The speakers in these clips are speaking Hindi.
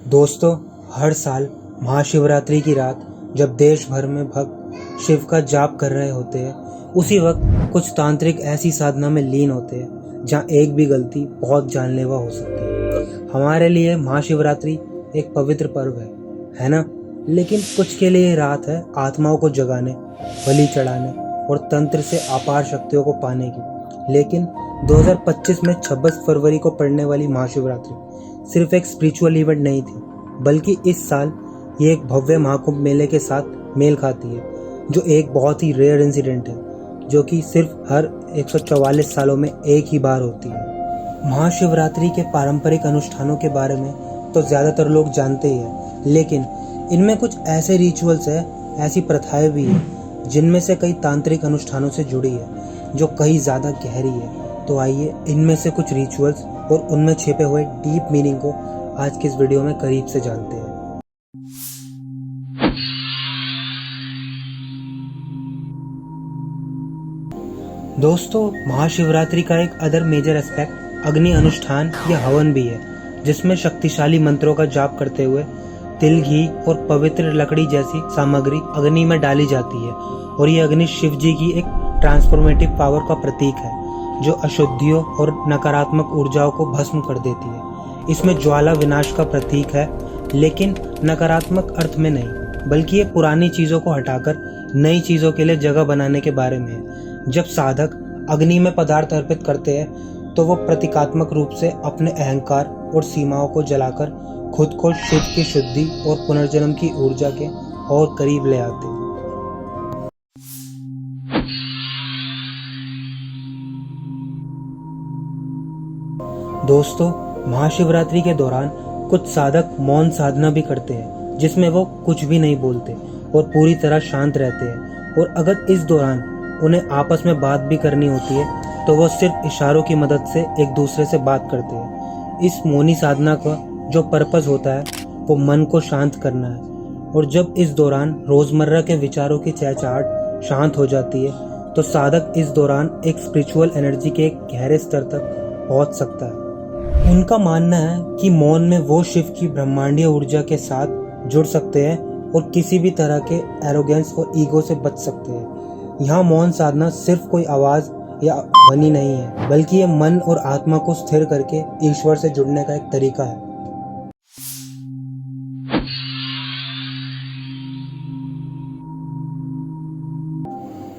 दोस्तों, हर साल महाशिवरात्रि की रात जब देश भर में भक्त शिव का जाप कर रहे होते हैं, उसी वक्त कुछ तांत्रिक ऐसी साधना में लीन होते हैं जहां एक भी गलती बहुत जानलेवा हो सकती है। हमारे लिए महाशिवरात्रि एक पवित्र पर्व है ना? लेकिन कुछ के लिए रात है आत्माओं को जगाने, बलि चढ़ाने और तंत्र से अपार शक्तियों को पाने की। लेकिन 2025 में 26 फरवरी को पड़ने वाली महाशिवरात्रि सिर्फ एक स्पिरिचुअल इवेंट नहीं थी, बल्कि इस साल ये एक भव्य महाकुंभ मेले के साथ मेल खाती है, जो एक बहुत ही रेयर इंसिडेंट है, जो कि सिर्फ हर 144 सालों में एक ही बार होती है। महाशिवरात्रि के पारंपरिक अनुष्ठानों के बारे में तो ज़्यादातर लोग जानते ही हैं, लेकिन इनमें कुछ ऐसे रिचुअल्स है, ऐसी प्रथाएं भी हैं जिनमें से कई तांत्रिक अनुष्ठानों से जुड़ी है, जो कहीं ज़्यादा गहरी है। तो आइए इनमें से कुछ रिचुअल्स और उनमें छिपे हुए डीप मीनिंग को आज की इस वीडियो में करीब से जानते हैं। दोस्तों, महाशिवरात्रि का एक अदर मेजर एस्पेक्ट अग्नि अनुष्ठान या हवन भी है, जिसमें शक्तिशाली मंत्रों का जाप करते हुए तिल, घी और पवित्र लकड़ी जैसी सामग्री अग्नि में डाली जाती है। और ये अग्नि शिव जी की एक ट्रांसफॉर्मेटिव पावर का प्रतीक है, जो अशुद्धियों और नकारात्मक ऊर्जाओं को भस्म कर देती है। इसमें ज्वाला विनाश का प्रतीक है, लेकिन नकारात्मक अर्थ में नहीं, बल्कि ये पुरानी चीजों को हटाकर नई चीजों के लिए जगह बनाने के बारे में है। जब साधक अग्नि में पदार्थ अर्पित करते हैं, तो वो प्रतीकात्मक रूप से अपने अहंकार और सीमाओं को जलाकर खुद को शिव की शुद्धि और पुनर्जन्म की ऊर्जा के और करीब ले आते हैं। दोस्तों, महाशिवरात्रि के दौरान कुछ साधक मौन साधना भी करते हैं, जिसमें वो कुछ भी नहीं बोलते और पूरी तरह शांत रहते हैं। और अगर इस दौरान उन्हें आपस में बात भी करनी होती है, तो वो सिर्फ इशारों की मदद से एक दूसरे से बात करते हैं। इस मौनी साधना का जो पर्पस होता है, वो मन को शांत करना है। और जब इस दौरान रोजमर्रा के विचारों की चहचहाट शांत हो जाती है, तो साधक इस दौरान एक स्पिरिचुअल एनर्जी के एक गहरे स्तर तक पहुंच सकता है। उनका मानना है कि मौन में वो शिव की ब्रह्मांडीय ऊर्जा के साथ जुड़ सकते हैं और किसी भी तरह के एरोगेंस और ईगो से बच सकते हैं। यहाँ मौन साधना सिर्फ कोई आवाज या ध्वनि नहीं है, बल्कि ये मन और आत्मा को स्थिर करके ईश्वर से जुड़ने का एक तरीका है।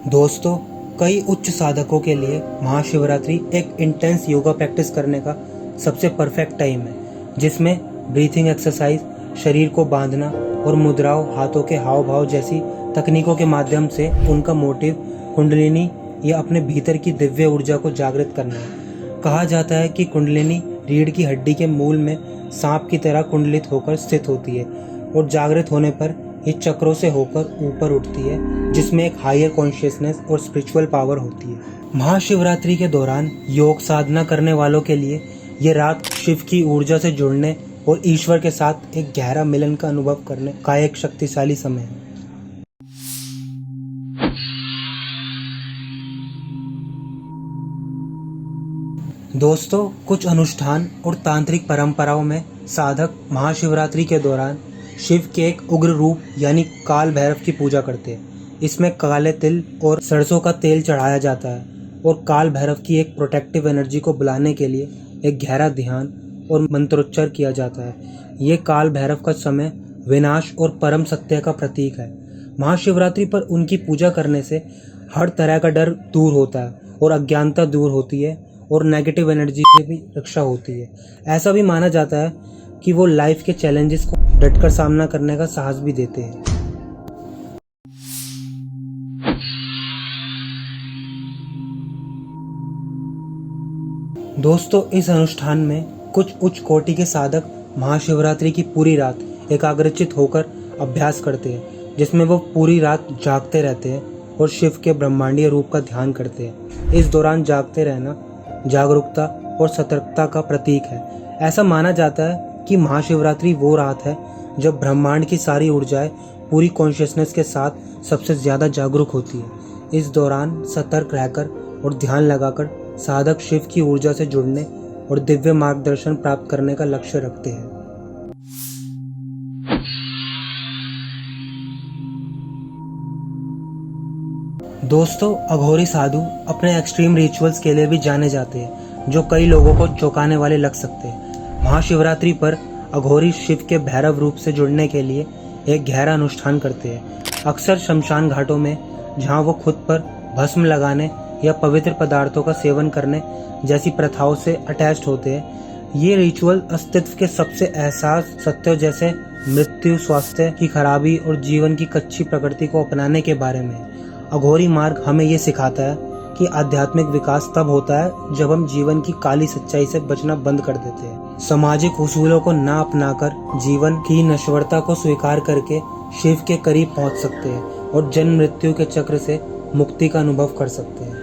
दोस्तों, कई उच्च साधकों के लिए महाशिवरात्रि एक इंटेंस योगा प्रैक्टिस करने का सबसे परफेक्ट टाइम है, जिसमें ब्रीथिंग एक्सरसाइज, शरीर को बांधना और मुद्राओं, हाथों के हाव भाव जैसी तकनीकों के माध्यम से उनका मोटिव कुंडलिनी या अपने भीतर की दिव्य ऊर्जा को जागृत करना है। कहा जाता है कि कुंडलिनी रीढ़ की हड्डी के मूल में सांप की तरह कुंडलित होकर स्थित होती है और जागृत होने पर ये चक्रों से होकर ऊपर उठती है, जिसमें एक हायर कॉन्शियसनेस और स्पिरिचुअल पावर होती है। महाशिवरात्रि के दौरान योग साधना करने वालों के लिए ये रात शिव की ऊर्जा से जुड़ने और ईश्वर के साथ एक गहरा मिलन का अनुभव करने का एक शक्तिशाली समय है। दोस्तों, कुछ अनुष्ठान और तांत्रिक परंपराओं में साधक महाशिवरात्रि के दौरान शिव के एक उग्र रूप यानी काल भैरव की पूजा करते हैं। इसमें काले तिल और सरसों का तेल चढ़ाया जाता है और काल भैरव की एक प्रोटेक्टिव एनर्जी को बुलाने के लिए एक गहरा ध्यान और मंत्रोच्चार किया जाता है। ये काल भैरव का समय विनाश और परम सत्य का प्रतीक है। महाशिवरात्रि पर उनकी पूजा करने से हर तरह का डर दूर होता है और अज्ञानता दूर होती है और नेगेटिव एनर्जी से भी रक्षा होती है। ऐसा भी माना जाता है कि वो लाइफ के चैलेंजेस को डटकर सामना करने का साहस भी देते हैं। दोस्तों, इस अनुष्ठान में कुछ उच्च कोटि के साधक महाशिवरात्रि की पूरी रात एकाग्रचित होकर अभ्यास करते हैं, जिसमें वो पूरी रात जागते रहते हैं और शिव के ब्रह्मांडीय रूप का ध्यान करते हैं। इस दौरान जागते रहना जागरूकता और सतर्कता का प्रतीक है। ऐसा माना जाता है कि महाशिवरात्रि वो रात है जब ब्रह्मांड की सारी ऊर्जाएं पूरी कॉन्शियसनेस के साथ सबसे ज्यादा जागरूक होती है। इस दौरान सतर्क रहकर और ध्यान लगाकर साधक शिव की ऊर्जा से जुड़ने और दिव्य मार्गदर्शन प्राप्त करने का लक्ष्य रखते हैं। दोस्तों, अघोरी साधु अपने एक्सट्रीम रिचुअल्स के लिए भी जाने जाते हैं जो कई लोगों को चौंकाने वाले लग सकते हैं। महाशिवरात्रि पर अघोरी शिव के भैरव रूप से जुड़ने के लिए एक गहरा अनुष्ठान करते हैं। अक्सर शमशान घाटों में, जहां वो खुद पर भस्म लगाने या पवित्र पदार्थों का सेवन करने जैसी प्रथाओं से अटैच्ड होते हैं। ये रिचुअल अस्तित्व के सबसे एहसास सत्यों जैसे मृत्यु, स्वास्थ्य की खराबी और जीवन की कच्ची प्रकृति को अपनाने के बारे में। अघोरी मार्ग हमें ये सिखाता है कि आध्यात्मिक विकास तब होता है जब हम जीवन की काली सच्चाई से बचना बंद कर देते हैं। सामाजिक उसूलों को ना अपनाकर जीवन की नश्वरता को स्वीकार करके शिव के करीब पहुंच सकते हैं और जन्म मृत्यु के चक्र से मुक्ति का अनुभव कर सकते हैं।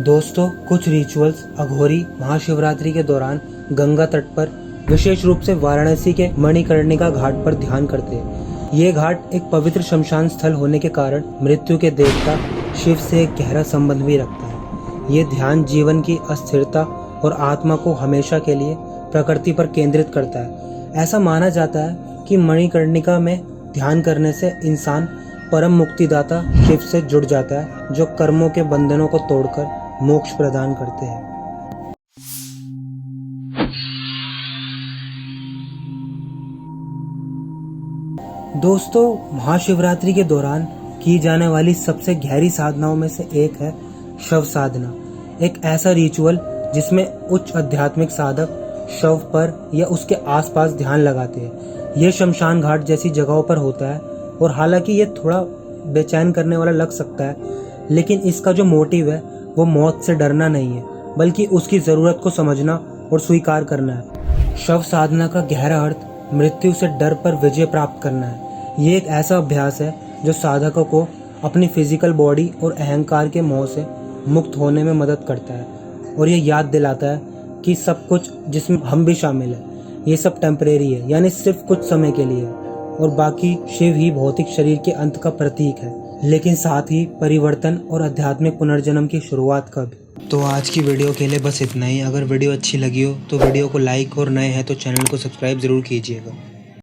दोस्तों, कुछ रिचुअल्स अघोरी महाशिवरात्रि के दौरान गंगा तट पर, विशेष रूप से वाराणसी के मणिकर्णिका घाट पर ध्यान करते हैं। ये घाट एक पवित्र शमशान स्थल होने के कारण मृत्यु के देवता शिव से एक गहरा संबंध भी रखता है। ये ध्यान जीवन की अस्थिरता और आत्मा को हमेशा के लिए प्रकृति पर केंद्रित करता है। ऐसा माना जाता है कि मणिकर्णिका में ध्यान करने से इंसान परम मुक्तिदाता शिव से जुड़ जाता है, जो कर्मों के बंधनों को तोड़कर मोक्ष प्रदान करते हैं। दोस्तों, महाशिवरात्रि के दौरान की जाने वाली सबसे गहरी साधनाओं में से एक है शव साधना। एक ऐसा रिचुअल जिसमें उच्च आध्यात्मिक साधक शव पर या उसके आसपास ध्यान लगाते हैं। यह शमशान घाट जैसी जगहों पर होता है और हालांकि ये थोड़ा बेचैन करने वाला लग सकता है, लेकिन इसका जो मोटिव है वो मौत से डरना नहीं है, बल्कि उसकी ज़रूरत को समझना और स्वीकार करना है। शव साधना का गहरा अर्थ मृत्यु से डर पर विजय प्राप्त करना है। ये एक ऐसा अभ्यास है जो साधकों को अपनी फिजिकल बॉडी और अहंकार के मोह से मुक्त होने में मदद करता है और ये याद दिलाता है कि सब कुछ, जिसमें हम भी शामिल हैं, ये सब टेम्परेरी है, यानी सिर्फ कुछ समय के लिए, और बाकी शिव ही भौतिक शरीर के अंत का प्रतीक है, लेकिन साथ ही परिवर्तन और आध्यात्मिक पुनर्जन्म की शुरुआत का भी। तो आज की वीडियो के लिए बस इतना ही। अगर वीडियो अच्छी लगी हो तो वीडियो को लाइक और नए हैं तो चैनल को सब्सक्राइब जरूर कीजिएगा।